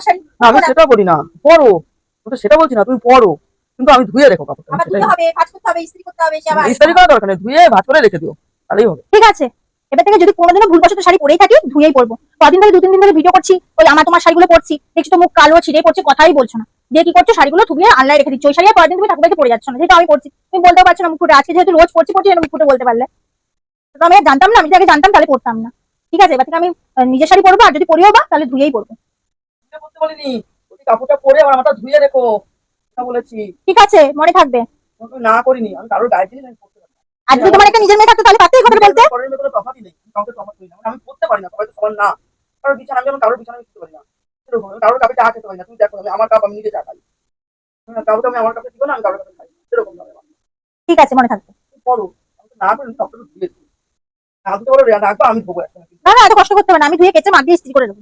আমার শাড়ি আমি সেটা বলি না, পরো। আমি তো সেটা বলছি না, তুমি পরো, কিন্তু আমি ধুয়ে রেখো কাপড়টা। আমার ধুতে হবে, ভাঁজ করতে হবে, ইস্ত্রি করতে হবে, সে আবার ইস্ত্রি করা দরকার নেই, ধুয়ে ভাঁজ করে রেখে দিও, তাহলেই হবে। ঠিক আছে, এবার থেকে যদি কোনোদিনও ভুলবশত শাড়ি পরেই থাকি ধুয়েই পরবো। কদিন ধরে 2-3 দিন ধরে ভিডিও করছি, ওই আমার তোমার শাড়িগুলো পরছি, দেখছি তো মুখ কালো ছিঁড়ে পড়ছে, কথাই বলছো না। দিয়ে কি করছো, শাড়িগুলো ধুয়ে আনলায় রেখে দিচ্ছ। ওই শাড়ি আর পরের দিন তুমি ঠাকুরবাড়িতে পরে যাচ্ছ না, যেটা আমি করছি। তুমি বলতেও পারছো না মুখ ফুটে, আজকে যেহেতু রোজ পড়ছি মুখ ফুটে বলতে পারলে। তো আমি আর জানতাম না, আমি যদি আগে জানতাম তাহলে পড়তাম না। ঠিক আছে, এবার থেকে আমি নিজের শাড়ি পরবো, আর যদি পরিও বা তাহলে ধুয়েই পরবো। বলতে বলিনি, ওই কাপড়টা পরে আমার মাথা ধুয়ে রেখো, এটা বলেছি। ঠিক আছে, মনে থাকবে। না করিনি, আমি কারোর গায়ে দিয়ে আমি পড়তে পারি না। আর যদি তোমার একটা নিজের মেয়ে থাকতো তাহলে পারতেই কথা বলতে। পরের মেয়ে কোনো তফাৎই নেই, কাউকে তফাৎ করি না, আমি পড়তে পারি না, সবাই তো সমান না। কারোর বিছানা, আমি যেমন কারোর বিছানা শুতে পারি না, এরকম আমি কারোর কাপে চা খেতে পারি না। তুমি দেখো, আমি আমার কাপ আমি নিজে চা খাই, কাউকে আমি আমার কাপে দিব না, আমি কারোর কাপে খাই না, এরকম ভাবে। ঠিক আছে, মনে থাকবে। পড়ো, আমি তো না করি, সবটা ধুয়ে দিই। না ধুতে বলে রাখবো, আমি ধোবো একসঙ্গে। না না, এত কষ্ট করতে হবে না, আমি ধুয়ে কেচে মাখ দিয়ে ইস্ত্রি করে দেবো।